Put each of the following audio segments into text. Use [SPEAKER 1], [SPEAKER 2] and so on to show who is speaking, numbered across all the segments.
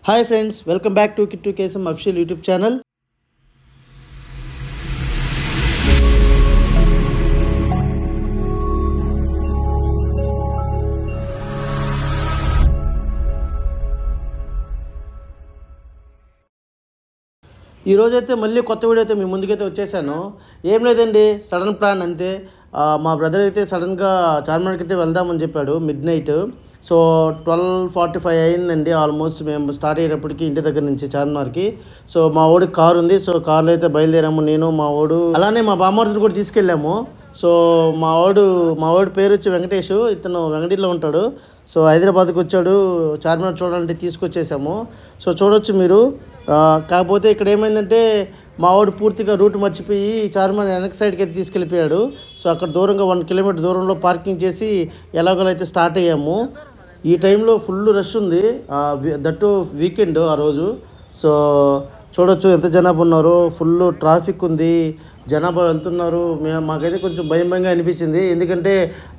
[SPEAKER 1] Hi friends, welcome back to Kittu Kesam official YouTube channel. ఈరోజైతే మళ్ళీ కొత్త వీడియో అయితే మీ ముందుకైతే వచ్చేసాను. ఏం లేదండి, సడన్ ప్లాన్ అంతే. మా బ్రదర్ అయితే సడన్గా చార్మినార్కి అయితే వెళ్దామని చెప్పాడు మిడ్ నైట్. సో 12:45 అయిందండి ఆల్మోస్ట్ మేము స్టార్ట్ అయ్యేటప్పటికి ఇంటి దగ్గర నుంచి చార్మినార్కి. సో మా వాడికి కారు ఉంది. సో కార్లో అయితే బయలుదేరాము, నేను మా వాడు, అలానే మా బామ్మర్దిని కూడా తీసుకెళ్ళాము. సో మా వాడి పేరు వచ్చి వెంకటేష్. ఇతను వెంకటగిరిలో ఉంటాడు. సో హైదరాబాద్కి వచ్చాడు, చార్మినార్ చూడాలంటే తీసుకొచ్చేసాము. సో చూడొచ్చు మీరు. కాకపోతే ఇక్కడ ఏమైందంటే మా వాడు పూర్తిగా రూట్ మర్చిపోయి చార్మినార్ వెనక సైడ్కి అయితే తీసుకెళ్ళిపోయాడు. సో అక్కడ దూరంగా 1 కిలోమీటర్ దూరంలో పార్కింగ్ చేసి ఎలాగోలా అయితే స్టార్ట్ అయ్యాము. ఈ టైంలో ఫుల్ రష్ ఉంది, దట్టు వీకెండ్ ఆ రోజు. సో చూడొచ్చు ఎంత జనాభా ఉన్నారో, ఫుల్ ట్రాఫిక్ ఉంది, జనాభా వెళ్తున్నారు. మాకైతే కొంచెం భయంగా అనిపించింది, ఎందుకంటే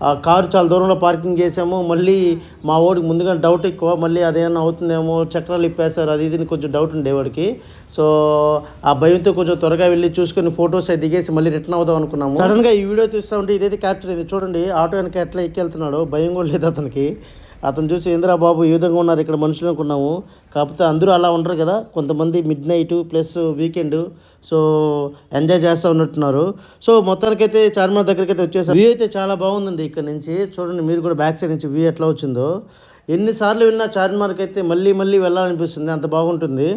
[SPEAKER 1] ఆ కారు చాలా దూరంలో పార్కింగ్ చేసాము. మళ్ళీ మా వాడికి ముందుగా డౌట్ ఎక్కువ, మళ్ళీ అదేమన్నా అవుతుందేమో, చక్రాలు ఇప్పేస్తారు అది ఇది కొంచెం డౌట్ ఉండే వాడికి. సో ఆ భయంతో కొంచెం త్వరగా వెళ్ళి చూసుకొని ఫొటోస్ అయితే దిగేసి మళ్ళీ రిటర్న్ అవుదాం అనుకున్నాము. సడన్గా ఈ వీడియో చూస్తూ ఉంటే ఇదైతే క్యాప్చర్ అయింది. చూడండి ఆటో వెనక ఎట్లా ఎక్కెళ్తున్నాడు, భయం కూడా లేదు అతనికి. అతను చూసి ఇందిరా బాబు ఈ విధంగా ఉన్నారు ఇక్కడ మనుషులు అనుకున్నాము. కాకపోతే అందరూ అలా ఉండరు కదా, కొంతమంది mid night plus weekend, so enjoy చేస్తూ ఉన్నట్టున్నారు. సో మొత్తానికైతే చార్మినార్ దగ్గరికి అయితే వచ్చేసారు. వ్యూ అయితే చాలా బాగుందండి ఇక్కడ నుంచి. చూడండి మీరు కూడా బ్యాక్ సైడ్ నుంచి వ్యూ ఎట్లా వచ్చిందో. ఎన్నిసార్లు వెళ్ళినా చార్మినార్కి అయితే మళ్ళీ వెళ్ళాలనిపిస్తుంది, అంత బాగుంటుంది.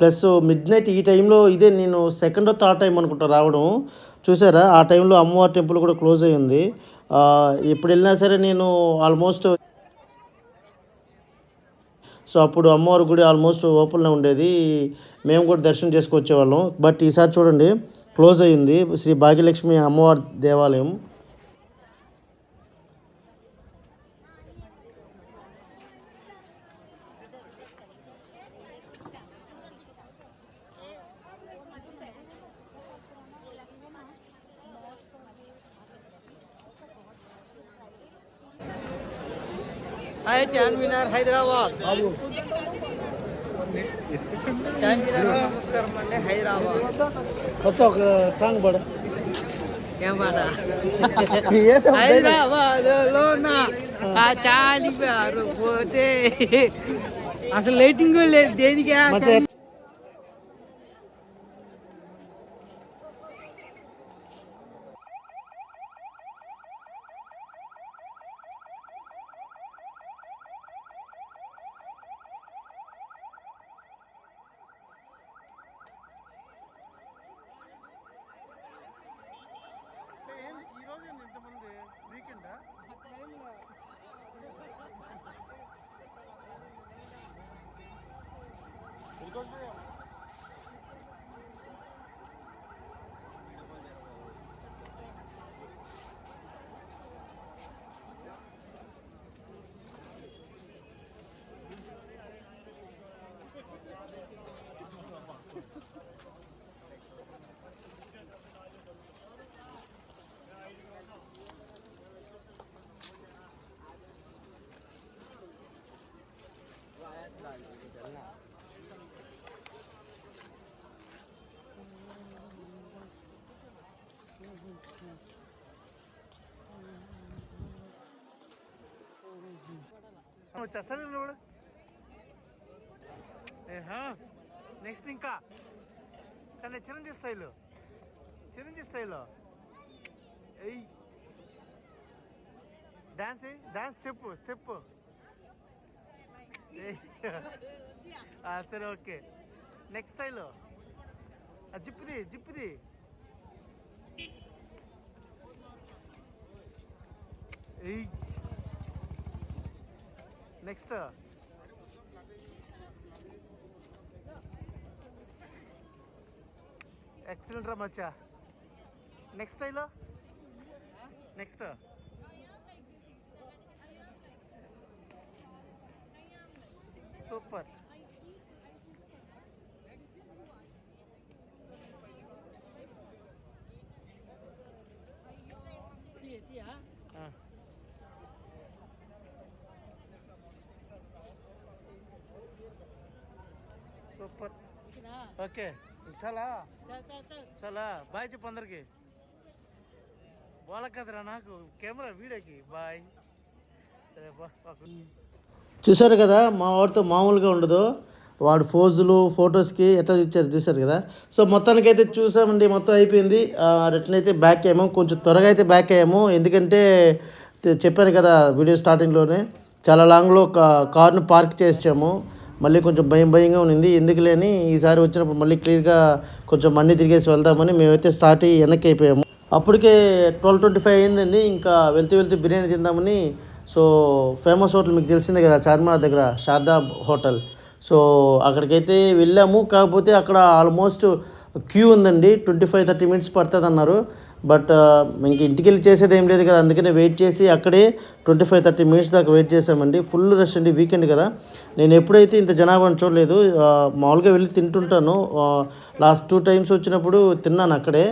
[SPEAKER 1] ప్లస్ మిడ్ నైట్ ఈ టైంలో ఇదే నేను సెకండ్ థర్డ్ టైం అనుకుంటా రావడం. చూసారా ఆ టైంలో అమ్మవారి టెంపుల్ కూడా క్లోజ్ అయ్యి ఉంది. ఎప్పుడు వెళ్ళినా సరే నేను ఆల్మోస్ట్, సో అప్పుడు అమ్మవారి గుడి ఆల్మోస్ట్ ఓపెన్లో ఉండేది, మేము కూడా దర్శనం చేసుకొచ్చేవాళ్ళం. బట్ ఈసారి చూడండి క్లోజ్ అయ్యింది. శ్రీ భాగ్యలక్ష్మి అమ్మవారి దేవాలయం. హాయ్ చార్మినార్ హైదరాబాద్. చార్మినార్ నమస్కారం అండి హైదరాబాద్. వచ్చా ఒక సాంగ్ పాడు. ఏమాడా హైదరాబాద్లో నా చాలిపారు పోతే అసలు లైటింగ్ లేదు దేనికి. వచ్చేస్తాను కూడా నెక్స్ట్ ఇంకా కానీ చిరంజీవి స్టైల్ ఎయ్ డాన్స్ స్టెప్ సరే ఓకే. నెక్స్ట్ స్టైల్ జిప్ది ఎయ్. నెక్స్ట్ ఎక్సలెంట్ రా మచ్చా. Next style next super. Super. Okay చాలా చాలా బాయ్ చెప్పు అందరికి. వాళ్ళ కదరా నాకు కెమెరా వీడియోకి బాయ్. చూసారు కదా మా వాడితో మామూలుగా ఉండదు, వాడు ఫొటోస్కి ఎట్లా ఇచ్చారు చూసారు కదా. సో మొత్తానికి అయితే చూసామండి, మొత్తం అయిపోయింది. రిటర్న్ అయితే బ్యాక్ అయ్యాము, కొంచెం త్వరగా అయితే బ్యాక్ అయ్యాము. ఎందుకంటే చెప్పాను కదా వీడియో స్టార్టింగ్లోనే, చాలా లాంగ్లో కార్ను పార్క్ చేసాము. మళ్ళీ కొంచెం భయంగా ఉన్నింది, ఎందుకు లేని ఈసారి వచ్చినప్పుడు మళ్ళీ క్లియర్గా కొంచెం మనీ తిరిగేసి వెళ్దామని మేమైతే స్టార్ట్ అయ్యి వెనక్కి అయిపోయాము. అప్పటికే 12:25 అయిందండి. ఇంకా వెళ్తూ బిర్యానీ తిందామని, సో ఫేమస్ హోటల్ మీకు తెలిసిందే కదా చార్మినార్ దగ్గర, షాదాబ్ హోటల్. సో అక్కడికైతే వెళ్ళాము. కాకపోతే అక్కడ ఆల్మోస్ట్ క్యూ ఉందండి, 25-30 మినిట్స్ పడుతుంది అన్నారు. బట్ ఇంక ఇంటికి వెళ్ళి చేసేది ఏం లేదు కదా, అందుకనే వెయిట్ చేసి అక్కడే 25-30 మినిట్స్ దాకా వెయిట్ చేసామండి. ఫుల్ రష్ అండి, వీకెండ్ కదా. నేను ఎప్పుడైతే ఇంత జనాభాని చూడలేదు. మామూలుగా వెళ్ళి తింటుంటాను, లాస్ట్ 2 టైమ్స్ వచ్చినప్పుడు తిన్నాను అక్కడే.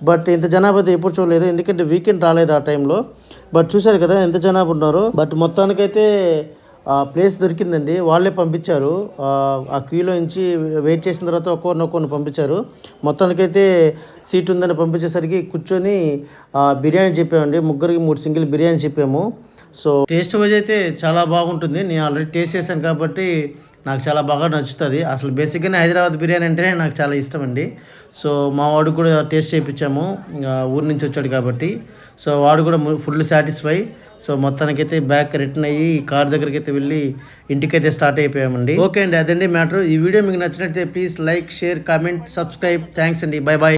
[SPEAKER 1] బట్ ఇంత జనాభా అయితే ఎప్పుడు చూడలేదు, ఎందుకంటే వీకెండ్ రాలేదు ఆ టైంలో. బట్ చూశారు కదా ఎంత జనాభా ఉన్నారు. బట్ మొత్తానికైతే ప్లేస్ దొరికిందండి, వాళ్ళే పంపించారు. ఆ క్యూలో నుంచి వెయిట్ చేసిన తర్వాత ఒక్కొక్కరిని పంపించారు. మొత్తానికైతే సీట్ ఉందని పంపించేసరికి కూర్చొని బిర్యానీ చెప్పామండి, 3 సింగిల్ బిర్యానీ చెప్పాము. సో టేస్ట్ వైజ్ అయితే చాలా బాగుంటుంది. నేను ఆల్రెడీ టేస్ట్ చేశాను కాబట్టి నాకు చాలా బాగా నచ్చుతుంది. అసలు బేసిక్గానే హైదరాబాద్ బిర్యానీ అంటేనే నాకు చాలా ఇష్టం అండి. సో మా వాడికి కూడా టేస్ట్ చేయించాము, ఊరి నుంచి వచ్చాడు కాబట్టి. సో వాడు కూడా ఫుల్ సాటిస్ఫై. సో మొత్తానికైతే బ్యాక్ రిటర్న్ అయ్యి కార్ దగ్గరికి అయితే వెళ్ళి ఇంటికైతే స్టార్ట్ అయిపోయామండి. ఓకే అండి, అదండి మ్యాటర్. ఈ వీడియో మీకు నచ్చినట్లయితే please like, share, comment, subscribe. Thanks అండి, బాయ్.